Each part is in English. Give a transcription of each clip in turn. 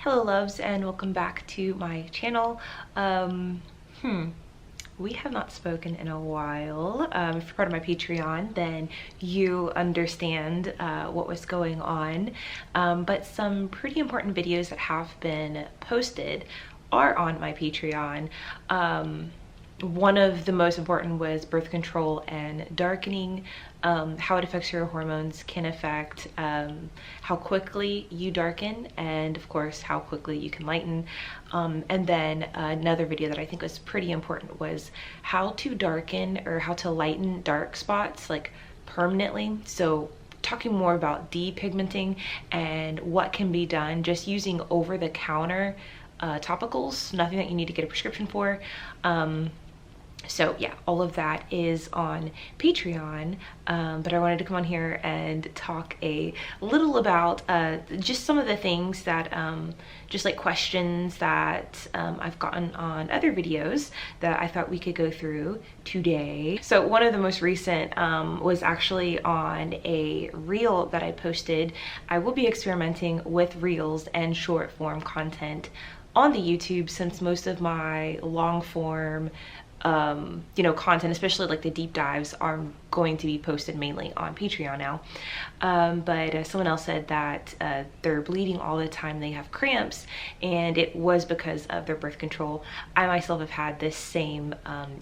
Hello loves and welcome back to my channel. We have not spoken in a while. If you're part of my Patreon, then you understand what was going on. But some pretty important videos that have been posted are on my Patreon. One of the most important was birth control and darkening, how it affects your hormones can affect how quickly you darken, and of course how quickly you can lighten. And then another video that I think was pretty important was how to darken or how to lighten dark spots like permanently. So talking more about depigmenting and what can be done just using over-the-counter topicals, nothing that you need to get a prescription for. So yeah, all of that is on Patreon, but I wanted to come on here and talk a little about just some of the things that, just like questions that I've gotten on other videos that I thought we could go through today. So one of the most recent was actually on a reel that I posted. I will be experimenting with reels and short form content on the YouTube, since most of my long form content, especially like the deep dives, are going to be posted mainly on Patreon now. But someone else said that they're bleeding all the time, they have cramps, and it was because of their birth control. I myself have had this same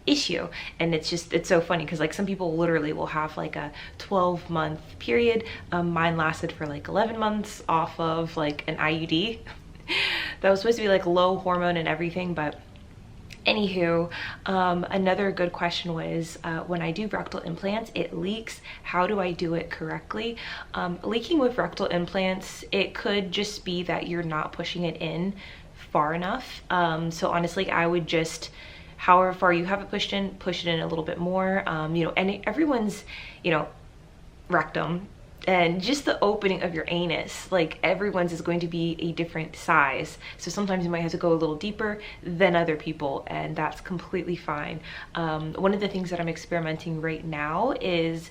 issue, and it's so funny because like some people literally will have like a 12-month period. Mine lasted for like 11 months off of like an IUD that was supposed to be like low hormone and everything. But anywho, another good question was when I do rectal implants, it leaks. How do I do it correctly? Leaking with rectal implants, it could just be that you're not pushing it in far enough. So honestly, I would just, however far you have it pushed in, push it in a little bit more. And everyone's, rectum and just the opening of your anus, like everyone's is going to be a different size. So sometimes you might have to go a little deeper than other people, and that's completely fine. One of the things that I'm experimenting right now is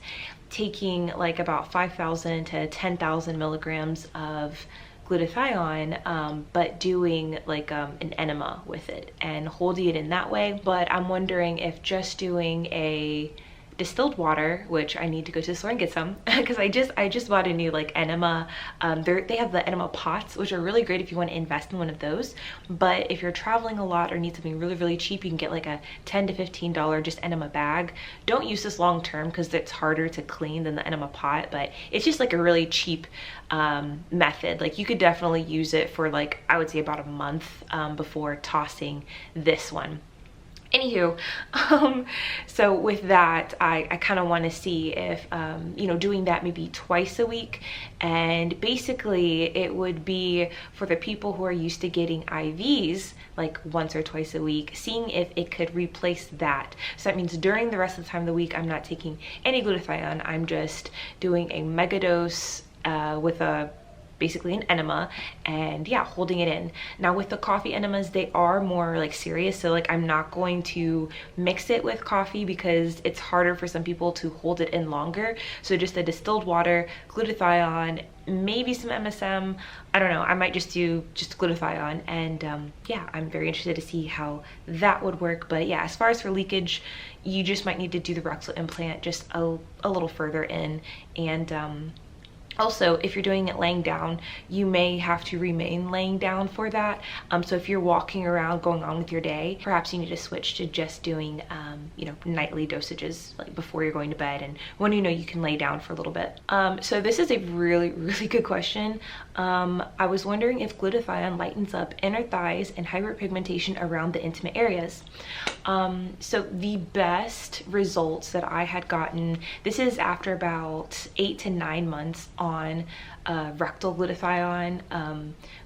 taking like about 5,000 to 10,000 milligrams of glutathione, but doing like an enema with it and holding it in that way. But I'm wondering if just doing a distilled water, which I need to go to the store and get some because I just bought a new like enema. They have the enema pots, which are really great if you want to invest in one of those. But if you're traveling a lot or need something really cheap, you can get like a $10 to $15 just enema bag. Don't use this long term because it's harder to clean than the enema pot, but it's just like a really cheap method. Like you could definitely use it for like, I would say about a month before tossing this one. Anywho, so with that, I kind of want to see if, doing that maybe twice a week. And basically it would be for the people who are used to getting IVs like once or twice a week, seeing if it could replace that. So that means during the rest of the time of the week, I'm not taking any glutathione. I'm just doing a megadose with basically an enema, and yeah, holding it in. Now with the coffee enemas, they are more like serious, so like I'm not going to mix it with coffee because it's harder for some people to hold it in longer. So just the distilled water, glutathione, maybe some MSM, I don't know, I might just do just glutathione. And yeah, I'm very interested to see how that would work. But yeah, as far as for leakage, you just might need to do the rectal implant just a little further in. And also, if you're doing it laying down, you may have to remain laying down for that. So if you're walking around, going on with your day, perhaps you need to switch to just doing, nightly dosages like before you're going to bed, and when you can lay down for a little bit. So this is a really good question. I was wondering if glutathione lightens up inner thighs and hyperpigmentation around the intimate areas. So the best results that I had gotten, this is after about 8 to 9 months on rectal glutathione,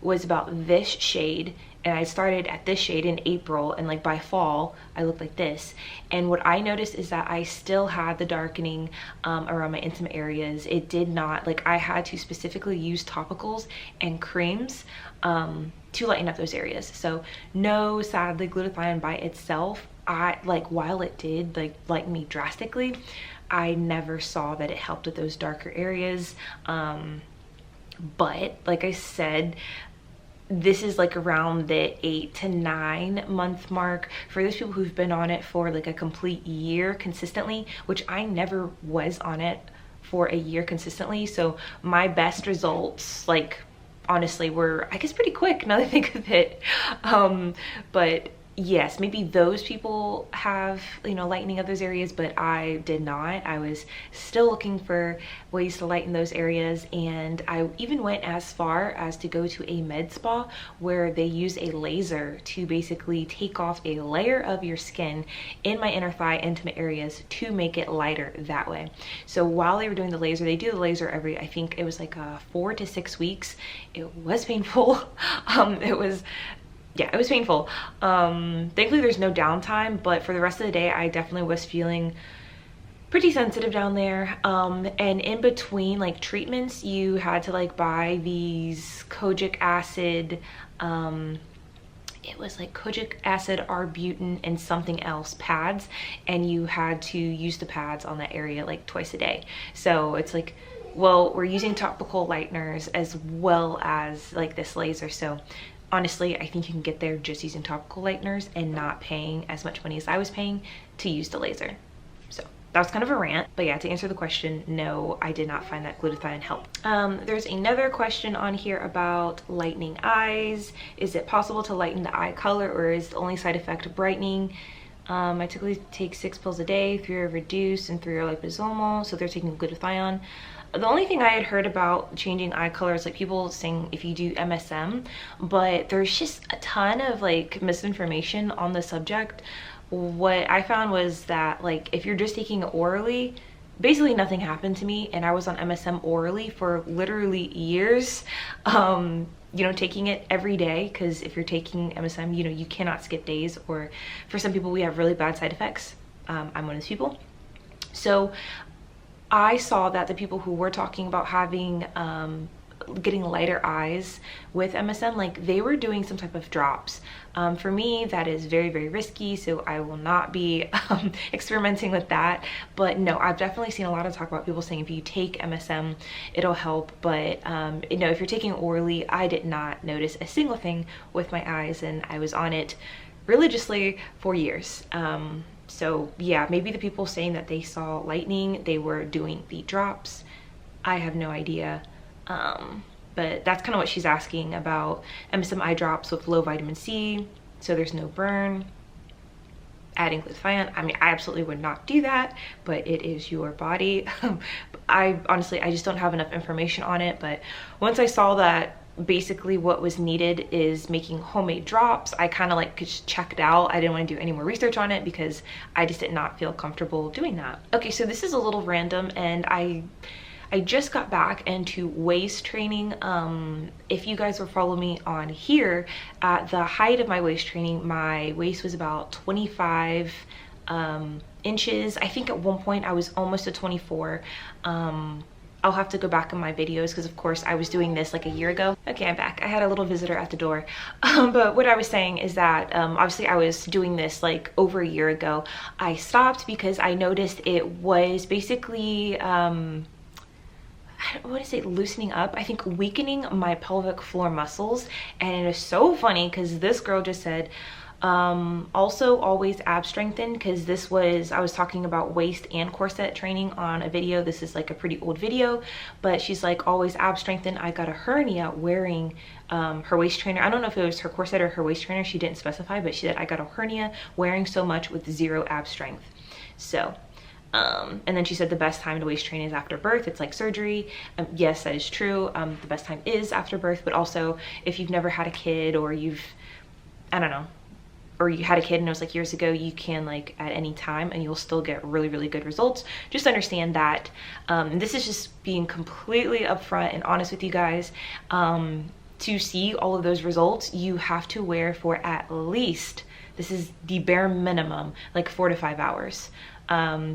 was about this shade. And I started at this shade in April, and like by fall I looked like this. And what I noticed is that I still had the darkening around my intimate areas. It did not, like I had to specifically use topicals and creams to lighten up those areas. So no, sadly, glutathione by itself, while it did like lighten me drastically, I never saw that it helped with those darker areas. But like I said, this is like around the 8 to 9 month mark. For those people who've been on it for like a complete year consistently, which I never was on it for a year consistently, so my best results, like, honestly, were, I guess, pretty quick now that I think of it. But yes, maybe those people have, you know, lightening of those areas, but I did not. I was still looking for ways to lighten those areas, and I even went as far as to go to a med spa where they use a laser to basically take off a layer of your skin in my inner thigh intimate areas to make it lighter that way. So while they were doing the laser, they do the laser every, I think it was like 4 to 6 weeks. It was painful. It was painful. Thankfully there's no downtime, but for the rest of the day I definitely was feeling pretty sensitive down there. And in between like treatments, you had to like buy these kojic acid, it was like kojic acid, arbutin, and something else pads, and you had to use the pads on that area like twice a day. So it's like, well, we're using topical lighteners as well as like this laser. So honestly, I think you can get there just using topical lighteners and not paying as much money as I was paying to use the laser. So that was kind of a rant, but yeah, to answer the question, no, I did not find that glutathione helped. There's another question on here about lightening eyes. Is it possible to lighten the eye color, or is the only side effect brightening? I typically take 6 pills a day, 3 are reduced and 3 are liposomal, so they're taking glutathione. The only thing I had heard about changing eye color is like people saying if you do MSM, but there's just a ton of like misinformation on the subject. What I found was that like if you're just taking it orally, basically nothing happened to me, and I was on MSM orally for literally years. You know, taking it every day, because if you're taking MSM, you know, you cannot skip days, or for some people we have really bad side effects. I'm one of those people. So I saw that the people who were talking about having getting lighter eyes with MSM, like they were doing some type of drops. For me, that is very, very risky, so I will not be experimenting with that. But no, I've definitely seen a lot of talk about people saying if you take MSM, it'll help. But you know, if you're taking orally, I did not notice a single thing with my eyes, and I was on it religiously for years. So yeah, maybe the people saying that they saw lightening, they were doing the drops. I have no idea. But that's kind of what she's asking about MSM eye drops with low vitamin C, so there's no burn. Adding glutathione, I mean, I absolutely would not do that, but it is your body. I honestly, I just don't have enough information on it, but once I saw that basically what was needed is making homemade drops, I kind of like just checked out. I didn't want to do any more research on it because I just did not feel comfortable doing that. Okay, so this is a little random, and I just got back into waist training. If you guys were following me on here, at the height of my waist training, my waist was about 25 inches. I think at one point I was almost at 24. I'll have to go back in my videos because of course I was doing this like a year ago. Okay, I'm back. I had a little visitor at the door. But what I was saying is that obviously I was doing this like over a year ago. I stopped because I noticed it was basically, what is it, loosening up? I think weakening my pelvic floor muscles. And it is so funny because this girl just said, also always ab strengthen, because this was, I was talking about waist and corset training on a video. This is like a pretty old video, but she's like, always ab strengthen. I got a hernia wearing her waist trainer. I don't know if it was her corset or her waist trainer, she didn't specify, but she said I got a hernia wearing so much with 0 ab strength. So and then she said the best time to waist train is after birth. It's like surgery. Yes, that is true. The best time is after birth, but also if you've never had a kid, or you've, I don't know, or you had a kid and it was like years ago, you can like at any time and you'll still get really, really good results. Just understand that. This is just being completely upfront and honest with you guys. To see all of those results, you have to wear for at least, this is the bare minimum, like 4 to 5 hours.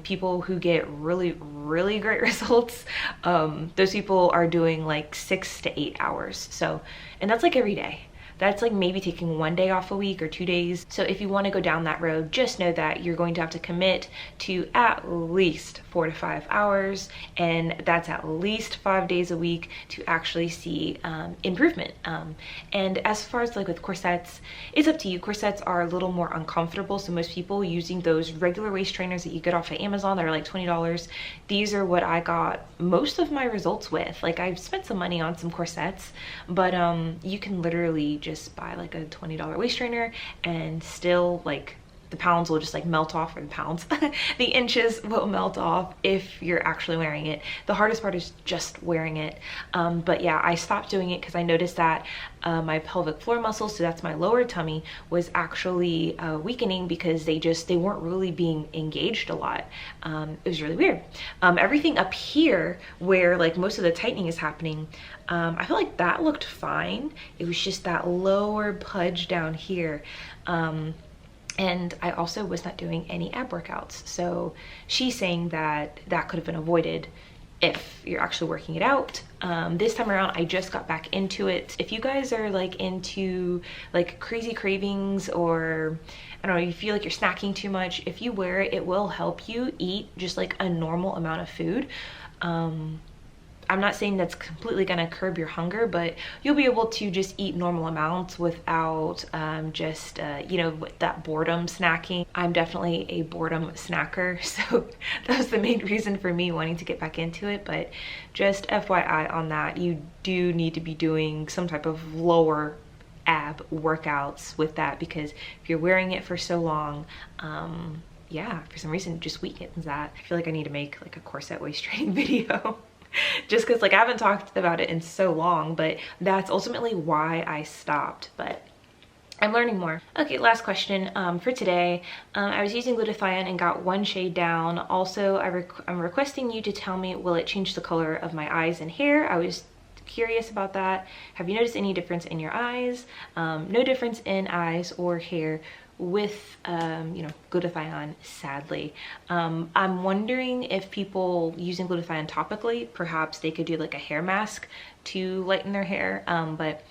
People who get really, really great results, those people are doing like 6 to 8 hours. So, and that's like every day. that's like maybe taking 1 day off a week or 2 days. So if you want to go down that road, just know that you're going to have to commit to at least 4 to 5 hours, and that's at least 5 days a week to actually see improvement. And as far as like with corsets, it's up to you. Corsets are a little more uncomfortable, so most people using those regular waist trainers that you get off of Amazon that are like $20, these are what I got most of my results with. Like, I've spent some money on some corsets, but you can literally just buy like a $20 waist trainer and still like the pounds will just like melt off, or the pounds, the inches will melt off if you're actually wearing it. The hardest part is just wearing it. But yeah, I stopped doing it because I noticed that my pelvic floor muscles, so that's my lower tummy, was actually weakening because they weren't really being engaged a lot. It was really weird. Everything up here where like most of the tightening is happening, I feel like that looked fine. It was just that lower pudge down here. And I also was not doing any ab workouts. So she's saying that that could have been avoided if you're actually working it out. This time around, I just got back into it. If you guys are like into like crazy cravings, or I don't know, you feel like you're snacking too much, if you wear it, it will help you eat just like a normal amount of food. I'm not saying that's completely gonna curb your hunger, but you'll be able to just eat normal amounts without you know, with that boredom snacking. I'm definitely a boredom snacker, so that was the main reason for me wanting to get back into it. But just FYI on that, you do need to be doing some type of lower ab workouts with that, because if you're wearing it for so long, yeah, for some reason it just weakens that. I feel like I need to make like a corset waist training video. Just because like I haven't talked about it in so long, but that's ultimately why I stopped. But I'm learning more. Okay, last question for today. I was using glutathione and got one shade down. Also, I'm requesting you to tell me, will it change the color of my eyes and hair? I was curious about that. Have you noticed any difference in your eyes? No difference in eyes or hair with you know, glutathione, sadly. I'm wondering if people using glutathione topically, perhaps they could do like a hair mask to lighten their hair. But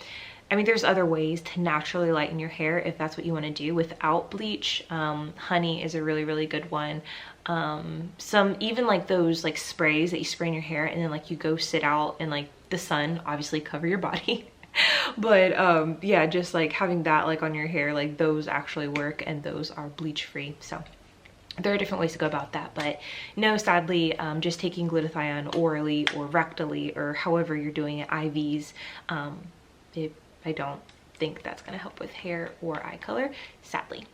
I mean, there's other ways to naturally lighten your hair if that's what you want to do without bleach. Honey is a really good one. Some even like those like sprays that you spray in your hair and then like you go sit out in like the sun, obviously cover your body. But yeah, just like having that like on your hair, like those actually work, and those are bleach free. So there are different ways to go about that. But no, sadly, just taking glutathione orally or rectally or however you're doing it, IVs, I don't think that's going to help with hair or eye color, sadly.